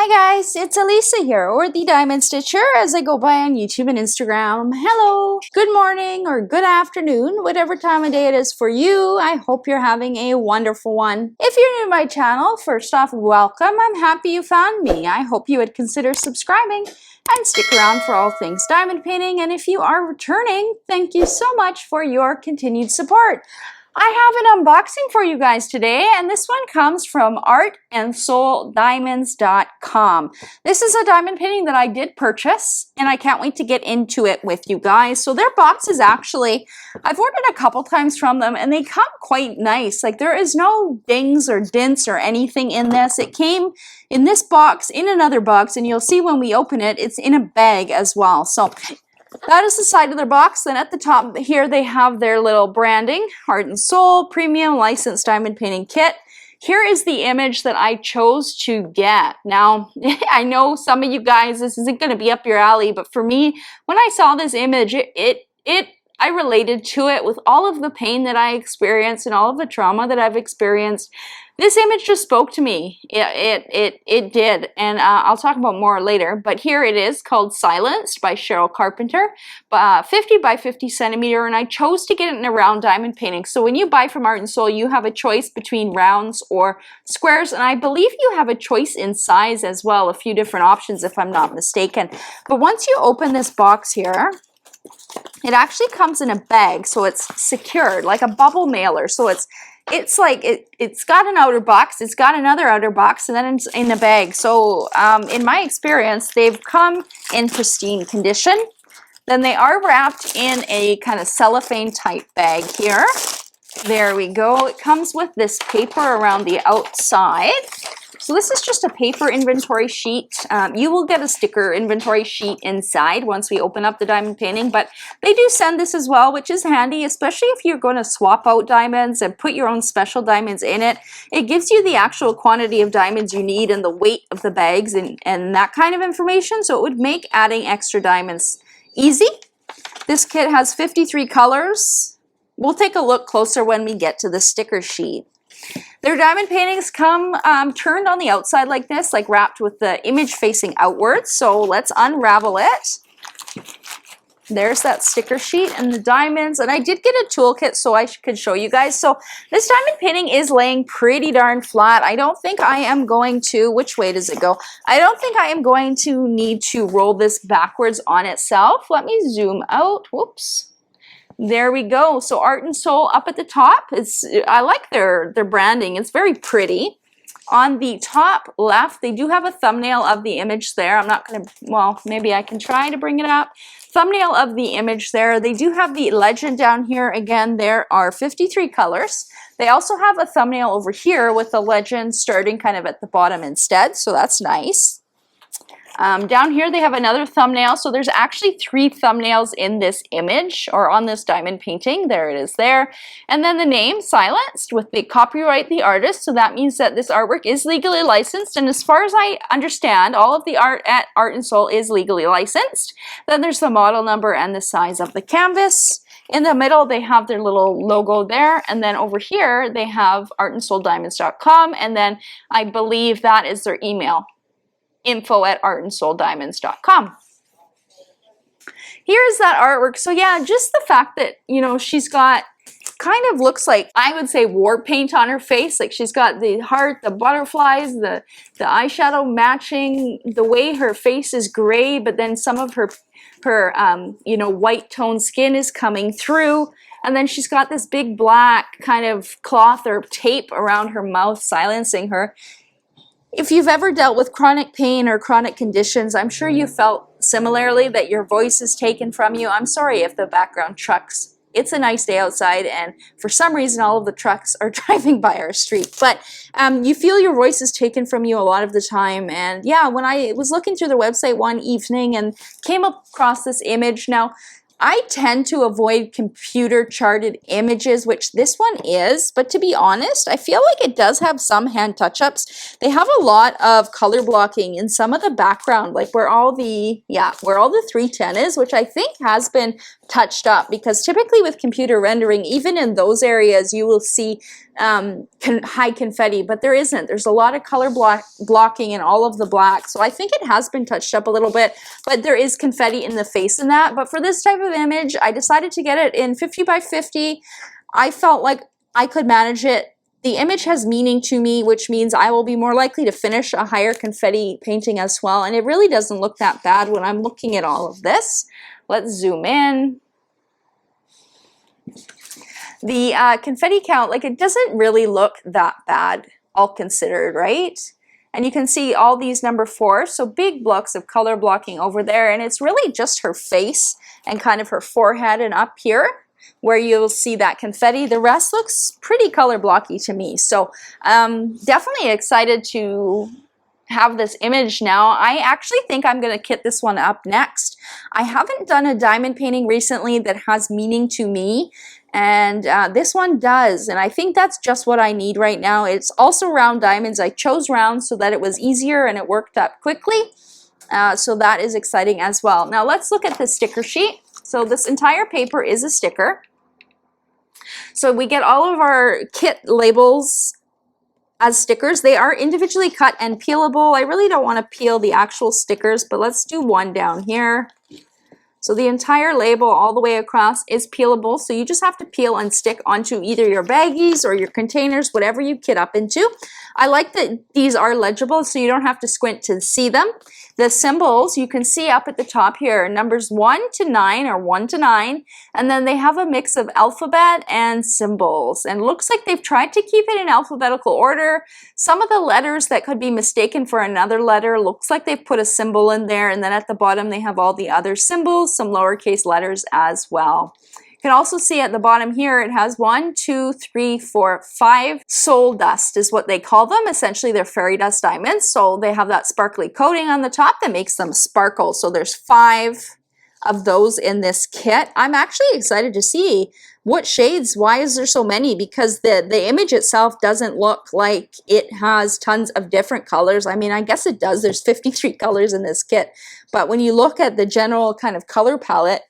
Hi guys, it's Elisa here, or the Diamond Stitcher as I go by on YouTube and Instagram. Hello, good morning or good afternoon, whatever time of day it is for you. I hope you're having a wonderful one. If you're new to my channel, first off, welcome. I'm happy you found me. I hope you would consider subscribing and stick around for all things diamond painting. And if you are returning, thank you so much for your continued support. I have an unboxing for you guys today, and this one comes from artandsouldiamonds.com. This is a diamond painting that I did purchase, and I can't wait to get into it with you guys. So their box is actually, I've ordered a couple times from them, and they come quite nice. Like, there is no dings or dents or anything in this. It came in this box, in another box, and you'll see when we open it, it's in a bag as well. So that is the side of their box. Then at the top here, they have their little branding, Heart and Soul Premium Licensed Diamond Painting Kit. Here is the image that I chose to get. Now, I know some of you guys, this isn't going to be up your alley, but for me, when I saw this image, I related to it with all of the pain that I experienced and all of the trauma that I've experienced. This image just spoke to me. It did, and I'll talk about more later. But here it is, called Silenced by Cheryl Carpenter, 50 by 50 centimeter, and I chose to get it in a round diamond painting. So when you buy from Art and Soul, you have a choice between rounds or squares, and I believe you have a choice in size as well, a few different options if I'm not mistaken. But once you open this box here, it actually comes in a bag, so it's secured, like a bubble mailer. So it's like it's got an outer box, it's got another outer box, and then it's in a bag. So in my experience, they've come in pristine condition. Then they are wrapped in a kind of cellophane type bag here. There we go. It comes with this paper around the outside. So this is just a paper inventory sheet. You will get a sticker inventory sheet inside once we open up the diamond painting, but they do send this as well, which is handy, especially if you're going to swap out diamonds and put your own special diamonds in it. It gives you the actual quantity of diamonds you need and the weight of the bags and that kind of information, so it would make adding extra diamonds easy. This kit has 53 colors. We'll take a look closer when we get to the sticker sheet. Their diamond paintings come turned on the outside like this, like wrapped with the image facing outwards. So let's unravel it. There's that sticker sheet and the diamonds. And I did get a toolkit so I could show you guys. So this diamond painting is laying pretty darn flat. I don't think I am going to, which way does it go? I don't think I am going to need to roll this backwards on itself. Let me zoom out. Whoops. There we go. So Art and Soul up at the top. I like their branding. It's very pretty. On the top left, they do have a thumbnail of the image there. I'm not going to, well, maybe I can try to bring it up. Thumbnail of the image there. They do have the legend down here. Again, there are 53 colors. They also have a thumbnail over here with the legend starting kind of at the bottom instead. So that's nice. Down here they have another thumbnail, so there's actually 3 thumbnails in this image or on this diamond painting. There it is there. And then the name, Silenced, with the copyright the artist, so that means that this artwork is legally licensed, and as far as I understand, all of the art at Art and Soul is legally licensed. Then there's the model number and the size of the canvas. In the middle, they have their little logo there, and then over here they have artandsouldiamonds.com, and then I believe that is their email. info@artandsouldiamonds.com. Here's that artwork. So yeah, just the fact that, you know, she's got kind of looks like, I would say, war paint on her face. Like she's got the heart, the butterflies, the eyeshadow matching, the way her face is gray, but then some of her you know, white toned skin is coming through. And then she's got this big black kind of cloth or tape around her mouth, silencing her. If you've ever dealt with chronic pain or chronic conditions, I'm sure you felt similarly that your voice is taken from you. I'm sorry if the background trucks. It's a nice day outside, and for some reason all of the trucks are driving by our street. But you feel your voice is taken from you a lot of the time. And yeah, when I was looking through the website one evening and came across this image, now I tend to avoid computer charted images, which this one is, but to be honest, I feel like it does have some hand touch-ups. They have a lot of color blocking in some of the background, like where all the 310 is, which I think has been touched up, because typically with computer rendering, even in those areas, you will see high confetti, but there isn't. There's a lot of color blocking in all of the black, so I think it has been touched up a little bit, but there is confetti in the face in that. But for this type of image, I decided to get it in 50 by 50. I felt like I could manage it. The image has meaning to me, which means I will be more likely to finish a higher confetti painting as well, and it really doesn't look that bad when I'm looking at all of this. Let's zoom in. The confetti count, like, it doesn't really look that bad, all considered, right? And you can see all these number 4, so big blocks of color blocking over there, and it's really just her face and kind of her forehead and up here where you'll see that confetti. The rest looks pretty color blocky to me, so definitely excited to have this image now. I actually think I'm going to kit this one up next. I haven't done a diamond painting recently that has meaning to me, and this one does, and I think that's just what I need right now. It's also round diamonds. I chose round so that it was easier and it worked up quickly, so that is exciting as well. Now let's look at the sticker sheet. So this entire paper is a sticker. So we get all of our kit labels as stickers. They are individually cut and peelable. I really don't want to peel the actual stickers, but let's do one down here. So the entire label all the way across is peelable, so you just have to peel and stick onto either your baggies or your containers, whatever you kit up into. I like that these are legible, so you don't have to squint to see them. The symbols you can see up at the top here, numbers 1 to 9 or 1 to 9, and then they have a mix of alphabet and symbols, and it looks like they've tried to keep it in alphabetical order. Some of the letters that could be mistaken for another letter, looks like they've put a symbol in there, and then at the bottom they have all the other symbols, some lowercase letters as well. You can also see at the bottom here, it has 1, 2, 3, 4, 5 soul dust is what they call them. Essentially, they're fairy dust diamonds. So they have that sparkly coating on the top that makes them sparkle. So there's 5 of those in this kit. I'm actually excited to see what shades. Why is there so many? Because the image itself doesn't look like it has tons of different colors. I mean, I guess it does. There's 53 colors in this kit. But when you look at the general kind of color palette,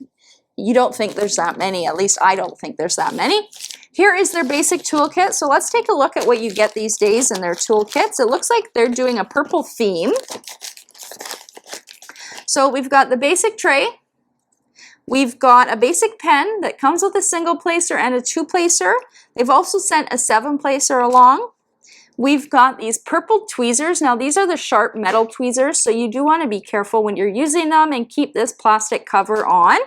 you don't think there's that many. At least I don't think there's that many. Here is their basic toolkit. So let's take a look at what you get these days in their toolkits. It looks like they're doing a purple theme. So we've got the basic tray. We've got a basic pen that comes with a single placer and a 2-placer. They've also sent a 7-placer along. We've got these purple tweezers. Now these are the sharp metal tweezers, so you do want to be careful when you're using them and keep this plastic cover on.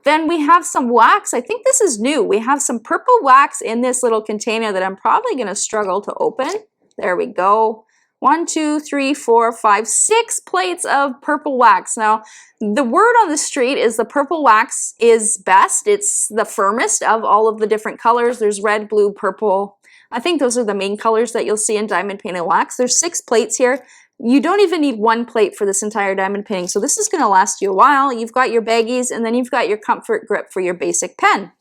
Then we have some wax. I think this is new. We have some purple wax in this little container that I'm probably going to struggle to open. There we go. 1, 2, 3, 4, 5, 6 plates of purple wax. Now, the word on the street is the purple wax is best. It's the firmest of all of the different colors. There's red, blue, purple. I think those are the main colors that you'll see in diamond painted wax. There's 6 plates here. You don't even need 1 plate for this entire diamond painting, so this is going to last you a while. You've got your baggies, and then you've got your comfort grip for your basic pen.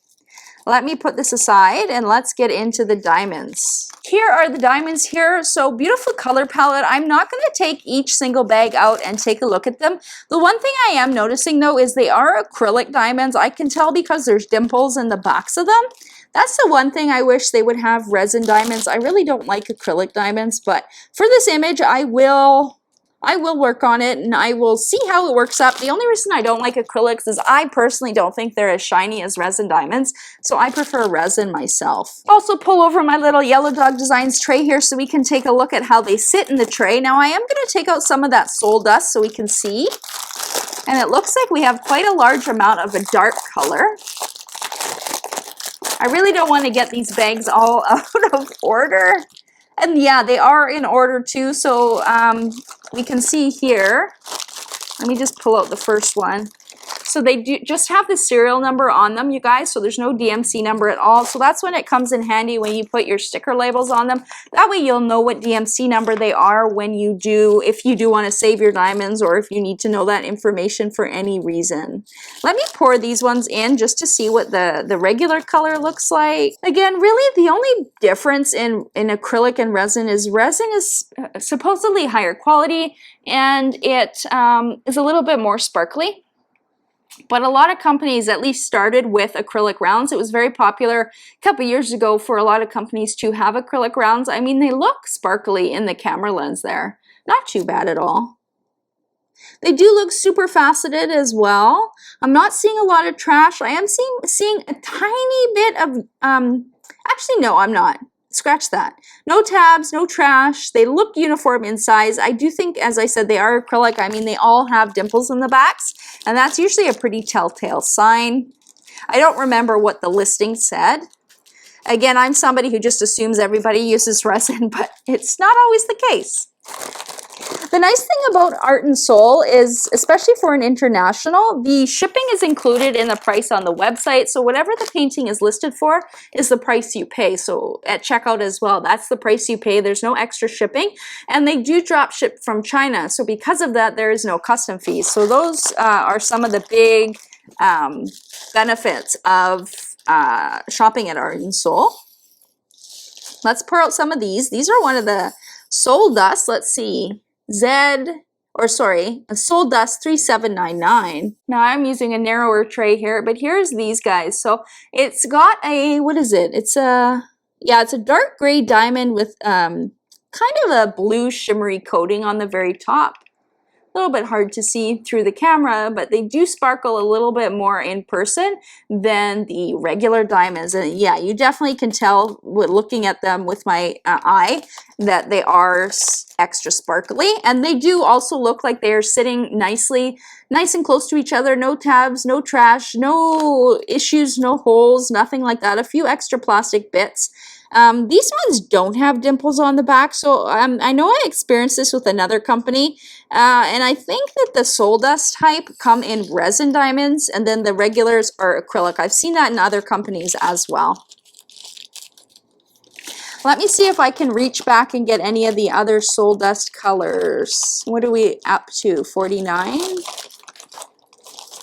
Let me put this aside and let's get into the diamonds. Here are the diamonds here. So beautiful color palette. I'm not going to take each single bag out and take a look at them. The one thing I am noticing though is they are acrylic diamonds. I can tell because there's dimples in the backs of them. That's the one thing I wish they would have resin diamonds. I really don't like acrylic diamonds, but for this image I will work on it and I will see how it works up. The only reason I don't like acrylics is I personally don't think they're as shiny as resin diamonds, so I prefer resin myself. Also pull over my little Yellow Dog Designs tray here so we can take a look at how they sit in the tray. Now I am going to take out some of that soul dust so we can see, and it looks like we have quite a large amount of a dark color. I really don't want to get these bags all out of order. And yeah, they are in order too, so we can see here, let me just pull out the first one. So they do just have the serial number on them, you guys, so there's no DMC number at all. So that's when it comes in handy when you put your sticker labels on them. That way you'll know what DMC number they are when you do, if you do want to save your diamonds or if you need to know that information for any reason. Let me pour these ones in just to see what the regular color looks like. Again, really the only difference in acrylic and resin is supposedly higher quality and it is a little bit more sparkly. But a lot of companies at least started with acrylic rounds. It was very popular a couple years ago for a lot of companies to have acrylic rounds. I mean, they look sparkly in the camera lens there. Not too bad at all. They do look super faceted as well. I'm not seeing a lot of trash. I am seeing a tiny bit of, actually no, I'm not. Scratch that. No tabs, no trash. They look uniform in size. I do think, as I said, they are acrylic. I mean, they all have dimples in the backs, and that's usually a pretty telltale sign. I don't remember what the listing said. Again, I'm somebody who just assumes everybody uses resin, but it's not always the case. The nice thing about Art and Soul is, especially for an international, the shipping is included in the price on the website. So whatever the painting is listed for is the price you pay. So at checkout as well, that's the price you pay. There's no extra shipping. And they do drop ship from China. So because of that, there is no custom fees. So those are some of the big benefits of shopping at Art and Soul. Let's pour out some of these. These are one of the Soul Dust. Let's see. Soul Dust 3799. Now I'm using a narrower tray here, but here's these guys. So it's got a, what is it? It's a dark gray diamond with kind of a blue shimmery coating on the very top. A little bit hard to see through the camera, but they do sparkle a little bit more in person than the regular diamonds. And yeah, you definitely can tell looking at them with my eye that they are extra sparkly. And they do also look like they are sitting nice and close to each other. No tabs, no trash, no issues, no holes, nothing like that. A few extra plastic bits. These ones don't have dimples on the back, so I know I experienced this with another company, and I think that the Soul Dust type come in resin diamonds, and then the regulars are acrylic. I've seen that in other companies as well. Let me see if I can reach back and get any of the other Soul Dust colors. What are we up to? 49?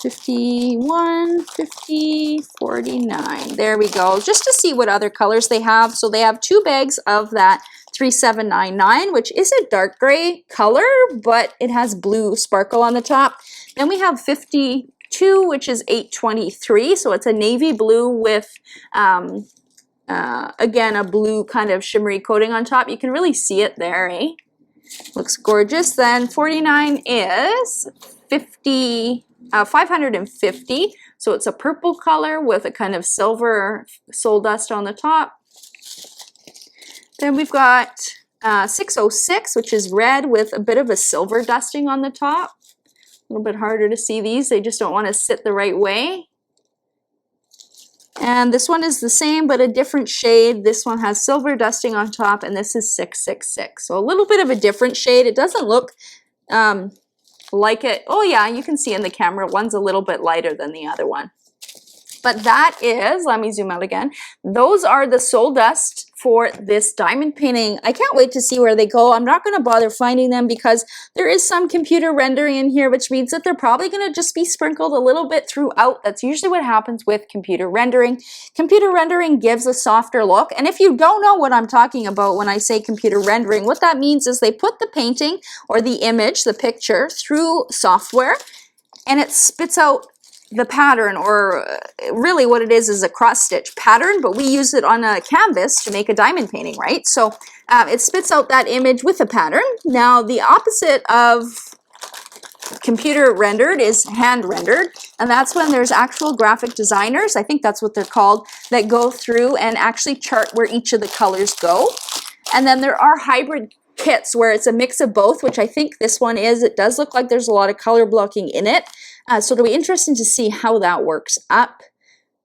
51, 50, 49. There we go. Just to see what other colors they have. So they have 2 bags of that 3799, which is a dark gray color, but it has blue sparkle on the top. Then we have 52, which is 823. So it's a navy blue with, again, a blue kind of shimmery coating on top. You can really see it there, eh? Looks gorgeous. Then 49 is 550, so it's a purple color with a kind of silver Soul Dust on the top. Then we've got 606, which is red with a bit of a silver dusting on the top. A little bit harder to see these, they just don't want to sit the right way. And this one is the same, but a different shade. This one has silver dusting on top, and this is 666. So a little bit of a different shade. It doesn't look like it. Oh yeah, you can see in the camera one's a little bit lighter than the other one. But that is, let me zoom out again, those are the Soul Dust for this diamond painting. I can't wait to see where they go. I'm not going to bother finding them because there is some computer rendering in here, which means that they're probably going to just be sprinkled a little bit throughout. That's usually what happens with computer rendering. Computer rendering gives a softer look. And if you don't know what I'm talking about when I say computer rendering, what that means is they put the painting or the image, the picture, through software, and it spits out the pattern, or really what it is a cross stitch pattern, but we use it on a canvas to make a diamond painting, right? So it spits out that image with a pattern. Now the opposite of computer rendered is hand rendered, and that's when there's actual graphic designers, I think that's what they're called, that go through and actually chart where each of the colors go. And then there are hybrid kits where it's a mix of both, which I think this one is. It does look like there's a lot of color blocking in it. So it'll be interesting to see how that works up.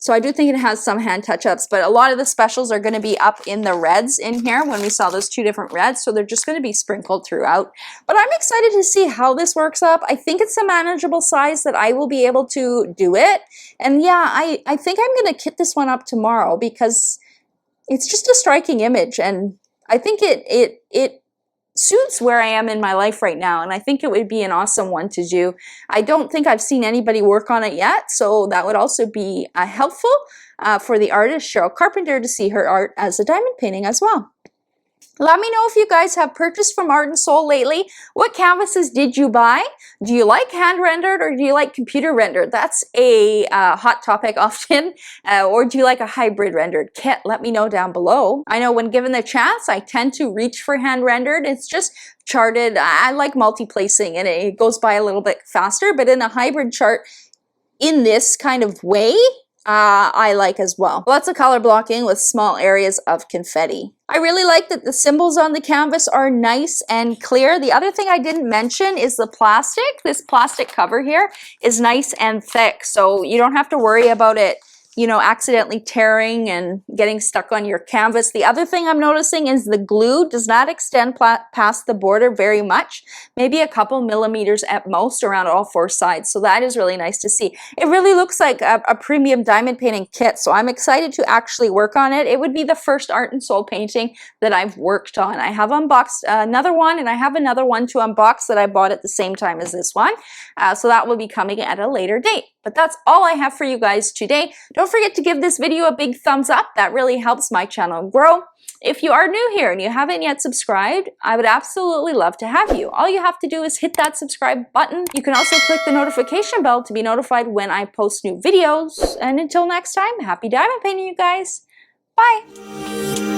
So I do think it has some hand touch-ups, but a lot of the specials are going to be up in the reds in here when we saw those 2 different reds, so they're just going to be sprinkled throughout. But I'm excited to see how this works up. I think it's a manageable size that I will be able to do it. And yeah, I think I'm going to kit this one up tomorrow because it's just a striking image, and I think it suits where I am in my life right now, and I think it would be an awesome one to do. I don't think I've seen anybody work on it yet, so that would also be helpful for the artist Cheryl Carpenter to see her art as a diamond painting as well. Let me know if you guys have purchased from Art and Soul lately. What canvases did you buy? Do you like hand rendered or do you like computer rendered? That's a hot topic often. Or do you like a hybrid rendered kit? Let me know down below. I know when given the chance, I tend to reach for hand rendered. It's just charted. I like multi-placing and it goes by a little bit faster, but in a hybrid chart in this kind of way, I like as well. Lots of color blocking with small areas of confetti. I really like that the symbols on the canvas are nice and clear. The other thing I didn't mention is the plastic. This plastic cover here is nice and thick, so you don't have to worry about it, you know, accidentally tearing and getting stuck on your canvas. The other thing I'm noticing is the glue does not extend past the border very much, maybe a couple millimeters at most around all 4 sides. So that is really nice to see. It really looks like a premium diamond painting kit, so I'm excited to actually work on it. It would be the first Art and Soul painting that I've worked on. I have unboxed another one, and I have another one to unbox that I bought at the same time as this one. So that will be coming at a later date. But that's all I have for you guys today. Don't forget to give this video a big thumbs up. That really helps my channel grow. If you are new here and you haven't yet subscribed, I would absolutely love to have you. All you have to do is hit that subscribe button. You can also click the notification bell to be notified when I post new videos. And until next time, happy diamond painting, you guys. Bye.